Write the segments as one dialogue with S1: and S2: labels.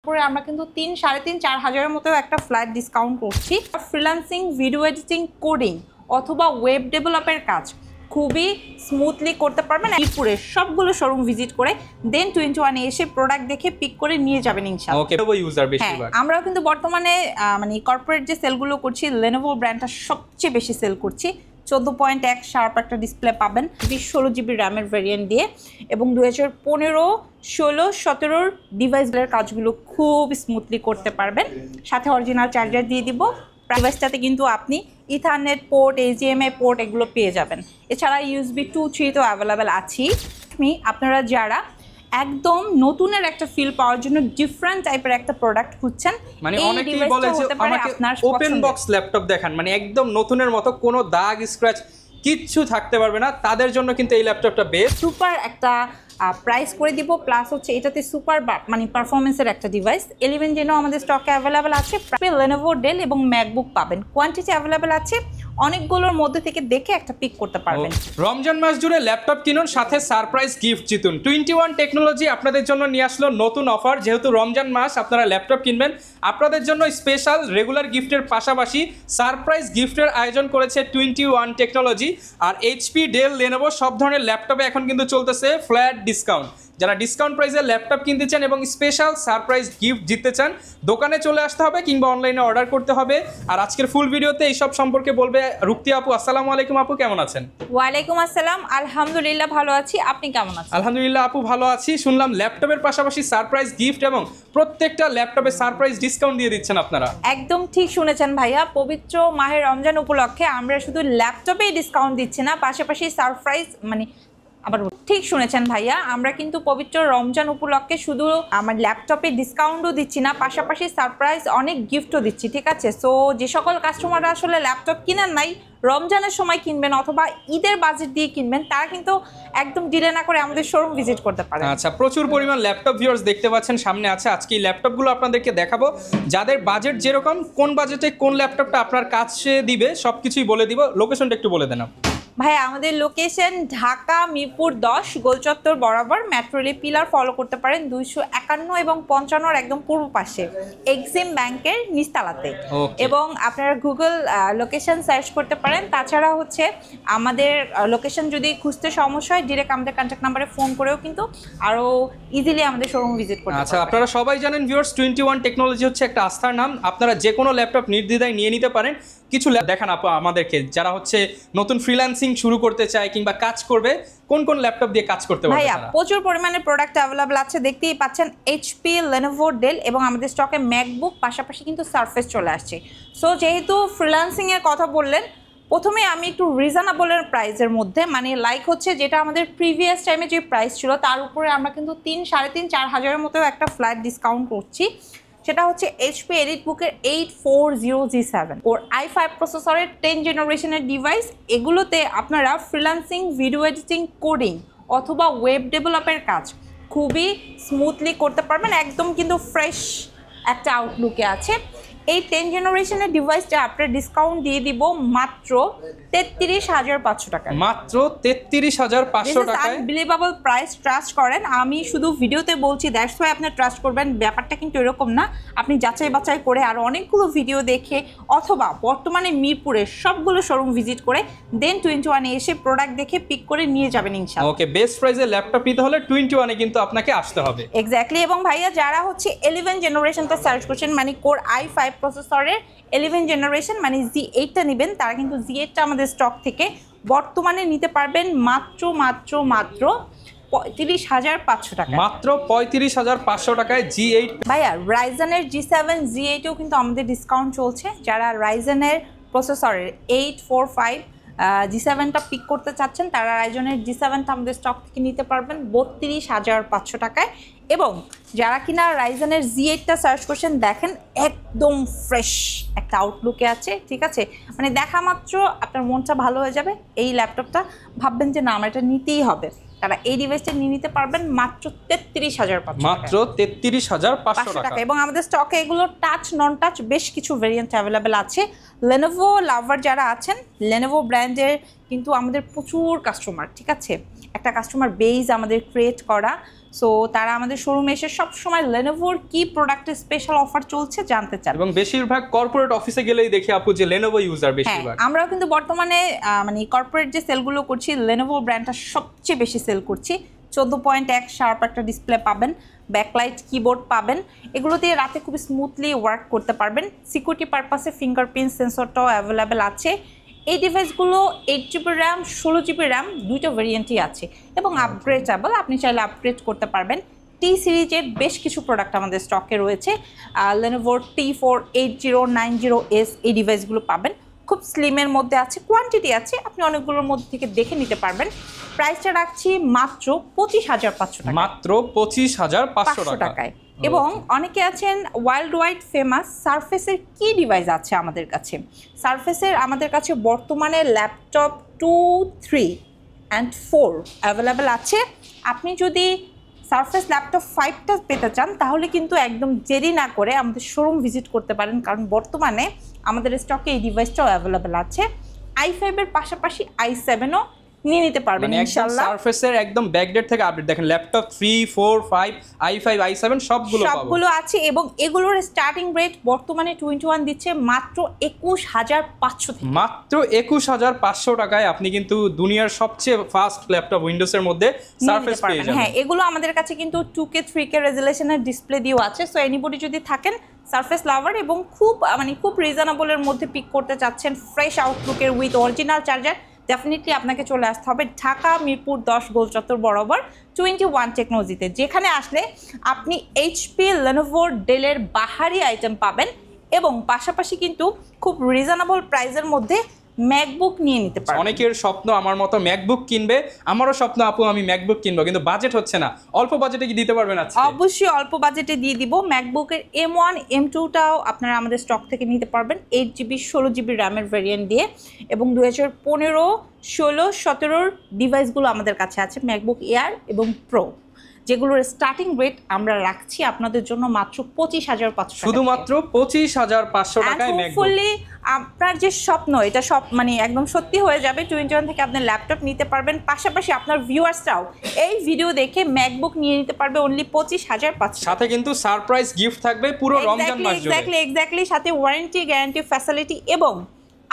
S1: উপরে আমরা কিন্তু 3,500-4,000 মতো একটা ফ্ল্যাট ডিসকাউন্ট করছি। ফ্রিল্যান্সিং, ভিডিও এডিটিং, কোডিং অথবা ওয়েব ডেভেলপের কাজ খুবই স্মুথলি করতে পারবেন। মিরপুরে সবগুলো শোরুম ভিজিট করে দেন 21 এসে প্রোডাক্ট দেখে পিক করে নিয়ে যাবেন ইনশাআল্লাহ।
S2: ওকে, ইউজার বেশিরভাগ।
S1: আমরাও কিন্তু বর্তমানে মানে কর্পোরেট যে সেলগুলো করছি, Lenovo ব্র্যান্ডটা সবচেয়ে বেশি সেল করছি। 14.1 শার্প একটা ডিসপ্লে পাবেন 16 জিবি র্যামের ভেরিয়েন্ট দিয়ে, এবং 2015, 16, 17 ডিভাইসগুলোর কাজগুলো খুব স্মুথলি করতে পারবেন। সাথে অরিজিনাল চার্জার দিয়ে দিব। ডিভাইসটাতে কিন্তু আপনি ইথারনেট পোর্ট, HDMI পোর্ট এগুলো পেয়ে যাবেন। এছাড়া USB 2, 3 তো অ্যাভেলেবেল আছেই। আপনারা যারা একদম নতুনের একটা ফিল পাওয়ার জন্য ডিফারেন্ট টাইপের একটা প্রোডাক্ট খুঁজছেন,
S2: মানে অনেকেই বলে যে আমাকে ওপেন বক্স ল্যাপটপ দেখান, মানে একদম নতুনের মতো কোনো দাগ স্ক্র্যাচ কিচ্ছু থাকতে পারবে না, তাদের জন্য কিন্তু এই ল্যাপটপটা বেস্ট।
S1: সুপার একটা প্রাইস করে দিব, প্লাস হচ্ছে এটাতে সুপার মানে পারফরমেন্সের একটা ডিভাইস। 11 জেনও আমাদের স্টকে অ্যাভেলেবেল আছে। Lenovo, Dell এবং ম্যাকবুক পাবেন, কোয়ান্টিটি অ্যাভেলেবেল আছে। অনেকগুলোর মধ্যে থেকে দেখে একটা পিক করতে পারবেন।
S2: রমজান মাস জুড়ে ল্যাপটপ কিনুন, সাথে সারপ্রাইজ গিফট জিতুন। 21 টেকনোলজি আপনাদের জন্য নিয়ে আসলো নতুন অফার। যেহেতু রমজান মাস, আপনারা ল্যাপটপ কিনবেন, আপনাদের জন্য স্পেশাল রেগুলার গিফটের পাশাপাশি সারপ্রাইজ গিফটের আয়োজন করেছে 21 টেকনোলজি। আর HP, Dell, Lenovo সব ধরনের ল্যাপটপে এখন কিন্তু চলতেছে ফ্ল্যাট ডিসকাউন্ট। যারা ডিসকাউন্ট প্রাইসে ল্যাপটপ কিনতে চান এবং স্পেশাল সারপ্রাইজ গিফট জিততে চান, দোকানে চলে আসতে হবে কিংবা অনলাইনে অর্ডার করতে হবে। আর আজকের ফুল ভিডিওতে এইসব সম্পর্কে বলবে রুক্তি আপু। আসসালামু আলাইকুম আপু, কেমন আছেন?
S1: ওয়ালাইকুম আসসালাম, আলহামদুলিল্লাহ ভালো আছি। আপনি কেমন আছেন?
S2: আলহামদুলিল্লাহ আপু ভালো আছি। শুনলাম ল্যাপটপের পাশাপাশি সারপ্রাইজ গিফট এবং প্রত্যেকটা ল্যাপটপে সারপ্রাইজ ডিসকাউন্ট দিয়ে দিচ্ছেন আপনারা।
S1: একদম ঠিক শুনেছেন ভাইয়া। পবিত্র মাহে রমজান উপলক্ষে আমরা শুধু ল্যাপটপেই ডিসকাউন্ট দিচ্ছি না, পাশাপাশি সারপ্রাইজ মানে আবার ঠিক শুনেছেন ভাইয়া, আমরা কিন্তু পবিত্র রমজান উপলক্ষে শুধু আমার ল্যাপটপে ডিসকাউন্টও দিচ্ছি না, পাশাপাশি সারপ্রাইজ অনেক গিফটও দিচ্ছি। ঠিক আছে, সো যে সকল কাস্টমাররা আসলে ল্যাপটপ কিনেন নাই, রমজানের সময় কিনবেন অথবা ঈদের বাজেট দিয়ে কিনবেন, তারা কিন্তু একদম ডিলে না করে আমাদের শোরুম ভিজিট করতে পারেন।
S2: আচ্ছা, প্রচুর পরিমাণ ল্যাপটপ ভিউয়ার্স দেখতে পাচ্ছেন সামনে আছে। আজকে এই ল্যাপটপগুলো আপনাদেরকে দেখাবো। যাদের বাজেট যেরকম, কোন বাজেটে কোন ল্যাপটপটা আপনার কাছে দিবে সবকিছুই বলে দিব। লোকেশনটা একটু বলে দেন।
S1: ভাই আমাদের লোকেশন ঢাকা মিরপুর 10 গোলচত্বর বরাবর মেট্রো রেল পিলার ফলো করতে পারেন 251 এবং 55 একদম পূর্ব পাশে এক্সিম ব্যাংকের নিচতলাতে। এবং আপনারা গুগল লোকেশন সার্চ করতে পারেন। তাছাড়া হচ্ছে আমাদের লোকেশন যদি খুঁজতে সমস্যা হয়, ডিরেক্ট আমাদের কন্ট্যাক্ট নাম্বারে ফোন করেও কিন্তু আরও ইজিলি আমাদের শোরুম ভিজিট করতে পারেন।
S2: আচ্ছা, আপনারা সবাই জানেন ভিউয়ার্স, 21 টেকনোলজি হচ্ছে একটা আস্থার নাম। আপনারা যে কোনো ল্যাপটপ নির্দ্বিধায় নিয়ে নিতে পারেন। কিছু দেখান আপু আমাদেরকে, যারা হচ্ছে নতুন ফ্রিল্যান্সিং শুরু করতে চায় কিংবা কাজ করবে, কোন কোন ল্যাপটপ দিয়ে কাজ করতে পারবে?
S1: ভাইয়া প্রচুর পরিমাণে প্রোডাক্ট অ্যাভেলেবল আছে, দেখতেই পাচ্ছেন। HP, Lenovo, Dell এবং আমাদের স্টকে ম্যাকবুক, পাশাপাশি কিন্তু সারফেস চলে আসছে। সো যেহেতু ফ্রিল্যান্সিংয়ের কথা বললেন, প্রথমে আমি একটু রিজনেবলের প্রাইসের মধ্যে, মানে লাইক হচ্ছে যেটা আমাদের প্রিভিয়াস টাইমে যে প্রাইস ছিল তার উপরে আমরা কিন্তু 3,500-4,000 মতো একটা ফ্ল্যাট ডিসকাউন্ট করছি। সেটা হচ্ছে HP এলিটবুকের 840G7 ওর i5 প্রসেসরের 10 জেনারেশনের ডিভাইস। এগুলোতে আপনারা ফ্রিল্যান্সিং, ভিডিও এডিটিং, কোডিং অথবা ওয়েব ডেভেলপের কাজ খুবই স্মুথলি করতে পারবেন। একদম কিন্তু ফ্রেশ একটা আউটলুকে আছে। এই 10 জেনারেশনের ডিভাইসটা আপনার ডিসকাউন্ট দিয়ে দিব মাত্র 33,500 টাকা।
S2: মাত্র 33,500 টাকায়
S1: আনবিলিভেবল প্রাইস। ট্রাস্ট করেন, আমি শুধু ভিডিওতে বলছি, দ্যাটস ওয়াই আপনি ট্রাস্ট করবেন। ব্যাপারটা কিন্তু এরকম না। আপনি যাচাই বাছাই করে আর অনেকগুলো ভিডিও দেখে অথবা বর্তমানে মিরপুরের সবগুলো শোরুম ভিজিট করে দেন 21 এসে প্রোডাক্ট দেখে পিক করে নিয়ে যাবেন ইনশাআল্লাহ।
S2: ওকে, বেস্ট প্রাইসে ল্যাপটপ নিতে হলে 21 কিন্তু আপনাকে আসতে হবে।
S1: এক্স্যাক্টলি। এবং ভাইয়া যারা হচ্ছে 11 জেনারেশনটা সার্চ করছেন, মানে কোর i5 প্রসেসরের 11 জেনারেশন মানে Z8টা নেবেন, তারা কিন্তু Z8টা আমাদের স্টক থেকে বর্তমানে নিতে পারবেন মাত্র 35,500 টাকা।
S2: মাত্র 35,500 টাকায় G8।
S1: ভাইয়া রাইজেনের G7, Z8ও কিন্তু আমাদের ডিসকাউন্ট চলছে। যারা রাইজেনের প্রসেসরের 845 G7টা পিক করতে চাচ্ছেন, তারা রাইজেনের G7টা আমাদের স্টক থেকে নিতে পারবেন 32,500 টাকায়। এবং যারা কিনা রাইজেনের Z8টা সার্চ করছেন, দেখেন একদম ফ্রেশ একটা আউটলুকে আছে। ঠিক আছে, মানে দেখা মাত্র আপনার মনটা ভালো হয়ে যাবে। এই ল্যাপটপটা ভাববেন যে না, আমার এটা নিতেই হবে। তারা এই ডিভাইসটা নিয়ে নিতে পারবেন মাত্র 33,500
S2: মাত্র 33,500 টাকা।
S1: এবং আমাদের স্টকে এগুলো টাচ, নন টাচ বেশ কিছু ভেরিয়েন্ট অ্যাভেলেবেল আছে। Lenovo লাভার যারা আছেন, Lenovo ব্র্যান্ডের কিন্তু আমাদের প্রচুর কাস্টমার। ঠিক আছে, একটা কাস্টমার বেজ আমাদের ক্রিয়েট করা। সো তারা আমাদের শোরুমে এসে সবসময় লেনোভোর কি প্রোডাক্টের স্পেশাল অফার চলছে জানতে চান।
S2: এবং বেশিরভাগ কর্পোরেট অফিসে গেলেই দেখি আপু যে লেনোভো ইউজার
S1: হ্যাঁ,
S2: বেশিরভাগ।
S1: আমরাও কিন্তু বর্তমানে মানে কর্পোরেট যে সেলগুলো করছি লেনোভো ব্র্যান্ডটা সবচেয়ে বেশি সেল করছি। 14.1 শার্প একটা ডিসপ্লে পাবেন, ব্যাকলাইট কিবোর্ড পাবেন, এগুলো দিয়ে রাতে খুব স্মুথলি ওয়ার্ক করতে পারবেন। সিকিউরিটি পারপাসে ফিঙ্গারপ্রিন্ট সেন্সরটাও অ্যাভেলেবেল আছে। এই ডিভাইসগুলো 8GB র্যাম 16GB র্যাম দুইটা ভেরিয়েন্টই আছে এবং আপগ্রেডেবল, আপনি চাইলে আপগ্রেড করতে পারবেন। টি সিরিজের বেশ কিছু প্রোডাক্ট আমাদের স্টকে রয়েছে। লেনোভোর T48090S এই ডিভাইসগুলো পাবেন, খুব স্লিমের মধ্যে আছে, কোয়ান্টিটি আছে, আপনি অনেকগুলোর মধ্যে থেকে দেখে নিতে পারবেন। প্রাইসটা রাখছি মাত্র 25,500 টাকা,
S2: মাত্র 25,500
S1: টাকায়। এবং অনেকে আছেন ওয়ার্ল্ড ওয়াইড ফেমাস সারফেসের কি ডিভাইস আছে আমাদের কাছে। সারফেসের আমাদের কাছে বর্তমানে ল্যাপটপ 2, 3 and 4 অ্যাভেলেবেল আছে। আপনি যদি সারফেস ল্যাপটপ 5টা পেতে চান তাহলে কিন্তু একদম দেরি না করে আমাদের শোরুম ভিজিট করতে পারেন, কারণ বর্তমানে আমাদের স্টকে এই ডিভাইসটাও অ্যাভেলেবেল আছে। i5 এর পাশাপাশি i7ও নিয়ে নিতে পারবেন ইনশাআল্লাহ।
S2: সারফেসের একদম ব্যাকডেট থেকে আপডেট দেখেন, ল্যাপটপ 3, 4, 5, i5, i7 সবগুলো
S1: আছে এবং এগুলোর স্টার্টিং রেট বর্তমানে 21 দিচ্ছে মাত্র 21,500 থেকে।
S2: মাত্র 21,500 টাকায় আপনি কিন্তু দুনিয়ার সবচেয়ে ফাস্ট ল্যাপটপ উইন্ডোজের মধ্যে সারফেস পেয়ে যাবেন।
S1: হ্যাঁ, এগুলো আমাদের কাছে কিন্তু 2K 3K রেজোলিউশনের ডিসপ্লে দিয়েও আছে। সো এনিবডি যদি থাকেন সারফেস লাভার এবং খুব রিজনেবলের মধ্যে পিক করতে চাচ্ছেন ফ্রেশ আউটলুকের উইথ অরিজিনাল চার্জার, ডেফিনেটলি আপনাকে চলে আসতে হবে ঢাকা মিরপুর 10 গোলচত্বর বরাবর 21 টেকনোলজিতে, যেখানে আসলে আপনি এইচপি লেনোভো ডেলের বাহারি আইটেম পাবেন এবং পাশাপাশি কিন্তু খুব রিজনেবল প্রাইসের মধ্যে ম্যাকবুক নিয়ে নিতে পারবেন।
S2: অনেকের স্বপ্ন আমার মতো ম্যাকবুক কিনবে, আমারও স্বপ্ন আপু আমি ম্যাকবুক কিনবো, কিন্তু বাজেট হচ্ছে না। অল্প বাজেটে কি দিতে পারবেন আজকে?
S1: অবশ্যই অল্প বাজেটে দিয়ে দিব। ম্যাকবুকের M1 M2টাও আপনারা আমাদের স্টক থেকে নিতে পারবেন 8GB 16GB র্যামের ভেরিয়েন্ট দিয়ে, এবং 2015, 16, 17 ডিভাইসগুলো আমাদের কাছে আছে ম্যাকবুক এয়ার এবং প্রো, যেগুলোর স্টার্টিং রেট আমরা রাখছি আপনাদের জন্য মাত্র 25,500 টাকা,
S2: শুধুমাত্র 25,500 টাকায় ম্যাকবুক।
S1: হোপফুলি আপনার যে স্বপ্ন এটা সব মানে একদম সত্যি হয়ে যাবে। 21 থেকে আপনি ল্যাপটপ নিতে পারবেন, পাশাপাশি আপনার ভিউয়ার্সরাও এই ভিডিও দেখে ম্যাকবুক নিয়ে নিতে পারবে অনলি 25,500।
S2: সাথে কিন্তু সারপ্রাইজ গিফট থাকবে পুরো রমজান মাস জুড়ে।
S1: এক্স্যাক্টলি সাথে ওয়ারেন্টি গ্যারান্টি ফ্যাসিলিটি, এবং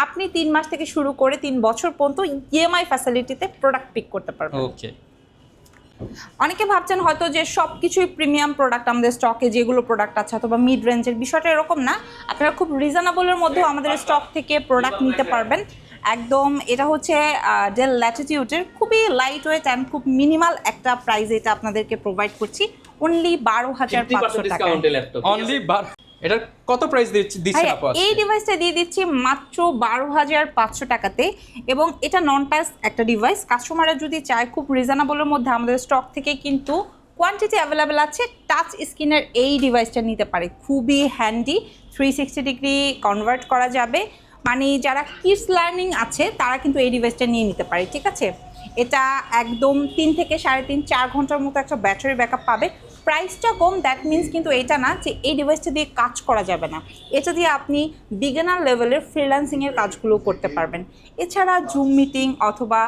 S1: আপনি 3 মাস থেকে শুরু করে 3 বছর পর্যন্ত ইএমআই ফ্যাসিলিটিতে প্রোডাক্ট পিক করতে পারবেন।
S2: ওকে,
S1: অনেকে ভাবছেন হয়তো যে সব কিছুই প্রিমিয়াম প্রোডাক্ট আমাদের স্টকে যেগুলো প্রোডাক্ট আছে অথবা মিড রেঞ্জের, বিষয়টা এরকম না। আপনারা খুব রিজনেবলের মধ্যেও আমাদের স্টক থেকে প্রোডাক্ট নিতে পারবেন। একদম এটা হচ্ছে ডেল ল্যাটিটিউডের খুবই লাইট ওয়েট অ্যান্ড খুব মিনিমাল একটা প্রাইস এটা আপনাদেরকে প্রোভাইড করছি অনলি 12,500 টাকা।
S2: অনলি এটার কত প্রাইস দিচ্ছেন আপু?
S1: এই ডিভাইসটা দিয়ে দিচ্ছি মাত্র 12,500 টাকাতে, এবং এটা নন টাচ একটা ডিভাইস। কাস্টমাররা যদি চায় খুব রিজনেবলের মধ্যে আমাদের স্টক থেকে কিন্তু কোয়ান্টিটি অ্যাভেলেবেল আছে, টাচ স্ক্রিনের এই ডিভাইসটা নিতে পারে, খুবই হ্যান্ডি, 360 ডিগ্রি কনভার্ট করা যাবে। মানে যারা কিডস লার্নিং আছে তারা কিন্তু এই ডিভাইসটা নিয়ে নিতে পারে, ঠিক আছে। এটা একদম 3 থেকে 3.5-4 ঘন্টার মতো একটা ব্যাটারি ব্যাকআপ পাবে। প্রাইসটা কম, দ্যাট মিনস কিন্তু এটা না যে এই ডিভাইসটা দিয়ে কাজ করা যাবে না, এটা দিয়ে আপনি বিগিনার লেভেলের ফ্রিল্যান্সিংয়ের কাজগুলো করতে পারবেন। এছাড়া জুম মিটিং অথবা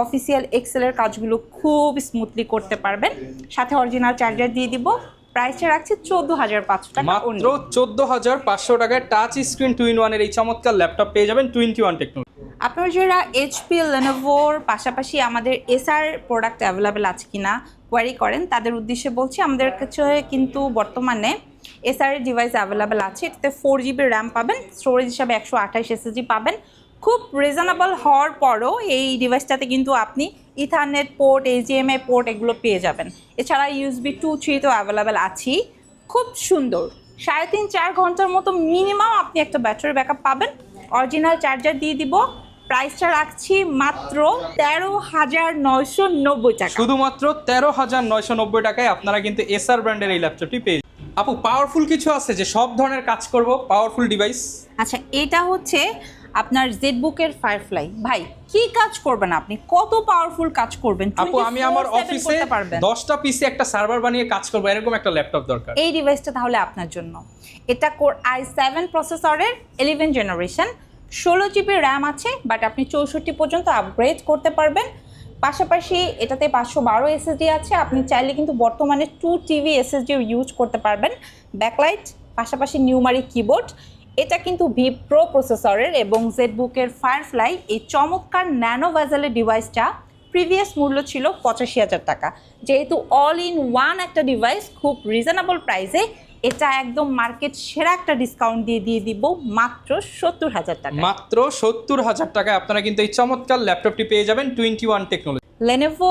S1: অফিসিয়াল এক্সেলের কাজগুলো খুব স্মুথলি করতে পারবেন। সাথে অরিজিনাল চার্জার দিয়ে দিব। প্রাইসটা রাখছি 14,500 টাকা,
S2: মাত্র 14,500 টাকায় টাচ স্ক্রিন 2-in-1 এর এই চমৎকার ল্যাপটপ পেয়ে যাবেন 21 টেকনোলজি।
S1: আপনারা যারা এইচপি লেনোভোর পাশাপাশি আমাদের এসআর প্রোডাক্ট অ্যাভেলেবেল আছে কিনা কোয়ারি করেন, তাদের উদ্দেশ্যে বলছি আমাদের কাছে কিন্তু বর্তমানে এসআর এর ডিভাইস অ্যাভেলেবেল আছে। এটাতে 4GB র্যাম পাবেন, স্টোরেজ হিসাবে 128 SSD পাবেন। খুব রিজনেবল হওয়ার পরও এই ডিভাইসটাতে কিন্তু আপনি ইথারনেট পোর্ট, HDMI পোর্ট এগুলো পেয়ে যাবেন। এছাড়া USB 2.3 তো অ্যাভেলেবেল আছেই। খুব সুন্দর, 3.5-4 ঘন্টার মতো মিনিমাম আপনি একটা ব্যাটারি ব্যাকআপ পাবেন। অরিজিনাল চার্জার দিয়ে দিব। প্রাইসটা রাখছি মাত্র 13,990 টাকা,
S2: শুধুমাত্র 13,990 টাকায় আপনারা কিন্তু এসআর ব্র্যান্ডের এই ল্যাপটপটি পেয়ে। আপু পাওয়ারফুল কিছু আছে যে সব ধরনের কাজ করব, পাওয়ারফুল ডিভাইস?
S1: আচ্ছা, এটা হচ্ছে আপনার জেটবুকের ফায়ারফ্লাই। ভাই কি কাজ করবেন আপনি, কত পাওয়ারফুল কাজ করবেন?
S2: আপু আমি আমার অফিসে 10টা পিসি একটা সার্ভার বানিয়ে কাজ করব, এরকম একটা ল্যাপটপ দরকার।
S1: এই ডিভাইসটা তাহলে আপনার জন্য। এটা কোর i7 প্রসেসরের 11 জেনারেশন, 16GB র্যাম আছে, বাট আপনি 64 পর্যন্ত আপগ্রেড করতে পারবেন। পাশাপাশি এটাতে 512 এসএসডি আছে, আপনি চাইলে কিন্তু বর্তমানে 2 টিবি এসএসডি ইউজ করতে পারবেন। ব্যাকলাইট, পাশাপাশি নিউমারিক কিবোর্ড। এটা কিন্তু ভি প্রো প্রসেসরের এবং জেডবুকের ফায়ারফ্লাই এই চমৎকার ন্যানো ভেজেলের ডিভাইসটা প্রিভিয়াস মূল্য ছিল 85,000 টাকা। যেহেতু অল ইন ওয়ান একটা ডিভাইস খুব রিজনেবল প্রাইসে, এটা একদম মার্কেট সেরা একটা ডিসকাউন্ট দিয়ে দিব মাত্র 70,000 টাকা।
S2: মাত্র 70,000 টাকায় আপনারা কিন্তু এই চমৎকার ল্যাপটপটি পেয়ে যাবেন 21 টেকনোলজি।
S1: লেনোভো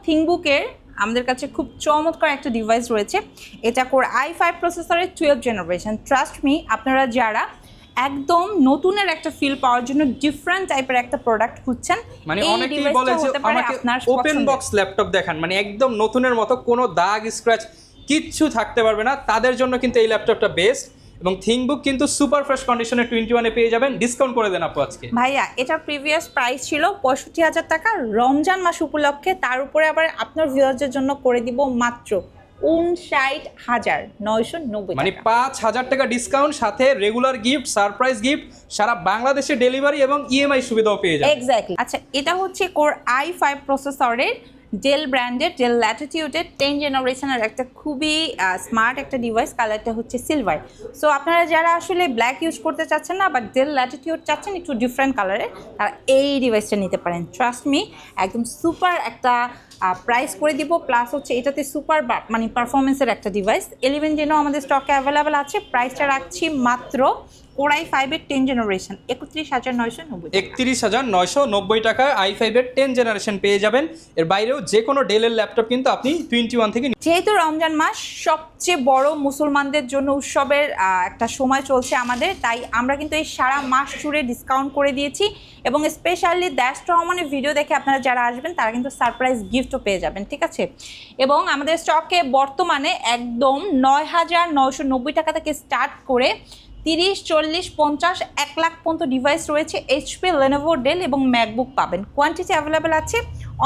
S1: থিংকবুকের আমাদের কাছে খুব চমৎকার একটা ডিভাইস রয়েছে। এটা কোর i5 প্রসেসরের 12 জেনারেশন। ট্রাস্ট মি, আপনারা যারা একদম নতুনের একটা ফিল পাওয়ার জন্য ডিফারেন্ট টাইপের একটা প্রোডাক্ট খুঁজছেন,
S2: মানে অনেকেই বলে যে আমাকে ওপেন বক্স ল্যাপটপ দেখান, মানে একদম নতুনের মতো কোনো দাগ স্ক্র্যাচ কিচ্ছু থাকতে পারবে না, তাদের জন্য কিন্তু এই ল্যাপটপটা বেস্ট। এবং থিংকবুক কিন্তু সুপার ফ্রেশ কন্ডিশনে 21-এ পেয়ে যাবেন। ডিসকাউন্ট করে দেন আপু আজকে।
S1: ভাইয়া, এটার প্রিভিয়াস প্রাইস ছিল 65,000 টাকা। রমজান মাস উপলক্ষে তার উপরে আবার আপনার ভিউয়ারদের জন্য করে দিব মাত্র 59,990
S2: মানে 5,000 টাকা ডিসকাউন্ট, সাথে রেগুলার গিফট, সারপ্রাইজ গিফট, সারা বাংলাদেশে ডেলিভারি এবং ইএমআই সুবিধাও পেয়ে যাবেন।
S1: এক্স্যাক্টলি। আচ্ছা, এটা হচ্ছে কোর i5 প্রসেসরের ডেল ব্র্যান্ডের ডেল ল্যাটিটিউডের 10 জেনারেশনের একটা খুবই স্মার্ট একটা ডিভাইস। কালারটা হচ্ছে সিলভার। সো আপনারা যারা আসলে ব্ল্যাক ইউজ করতে চাচ্ছেন না, বাট ডেল ল্যাটিটিউড চাচ্ছেন একটু ডিফারেন্ট কালারে, তারা এই ডিভাইসটা নিতে পারেন। ট্রাস্ট মি, একদম সুপার একটা প্রাইস করে দিব। প্লাস হচ্ছে এটাতে সুপার মানে পারফরমেন্সের একটা ডিভাইস। 11 জেনও আমাদের স্টকে অ্যাভেলেবেল আছে। প্রাইসটা রাখছি মাত্র কোর i5-এর 10 জেনারেশন 31,990 টাকা।
S2: 31,990 টাকায় i5-এর 10 জেনারেশন পেয়ে যাবেন। এর বাইরেও যে কোনো ডেলের ল্যাপটপ কিন্তু আপনি 21 থেকে।
S1: যেহেতু রমজান মাস সবচেয়ে বড় মুসলমানদের জন্য উৎসবের একটা সময় চলছে আমাদের, তাই আমরা কিন্তু এই সারা মাস জুড়ে ডিসকাউন্ট করে দিয়েছি। এবং স্পেশালি দ্যাশ রহমানের ভিডিও দেখে আপনারা যারা আসবেন তারা কিন্তু সারপ্রাইজ গিফটও পেয়ে যাবেন, ঠিক আছে? এবং আমাদের স্টকে বর্তমানে একদম 9,990 টাকা থেকে স্টার্ট করে 30, 40, 50, 1 লাখ পর্যন্ত ডিভাইস রয়েছে। এইচপি, লেনোভো, ডেল এবং ম্যাকবুক পাবেন। কোয়ান্টিটি অ্যাভেলেবেল আছে,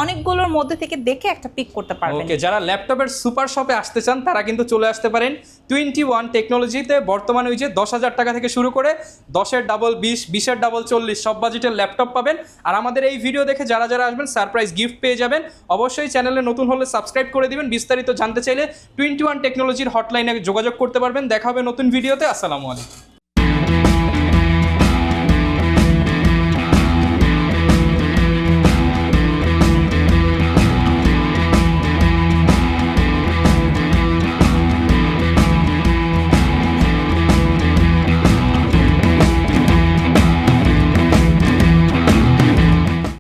S1: অনেকগুলোর মধ্যে থেকে দেখে একটা পিক করতে পারবেন।
S2: ওকে, যারা ল্যাপটপের সুপার শপে আসতে চান তারা কিন্তু চলে আসতে পারেন 21 টেকনোলজিতে। বর্তমানে ওই যে 10,000 টাকা থেকে শুরু করে 10-এর ডাবল 20, 20-এর ডাবল 40 সব বাজেটের ল্যাপটপ পাবেন। আর আমাদের এই ভিডিও দেখে যারা যারা আসবেন সারপ্রাইজ গিফট পেয়ে যাবেন। অবশ্যই চ্যানেলে নতুন হলে সাবস্ক্রাইব করে দিবেন। বিস্তারিত জানতে চাইলে 21 টেকনোলজির হটলাইনে যোগাযোগ করতে পারবেন। দেখা হবে নতুন ভিডিওতে। আসসালামু আলাইকুম।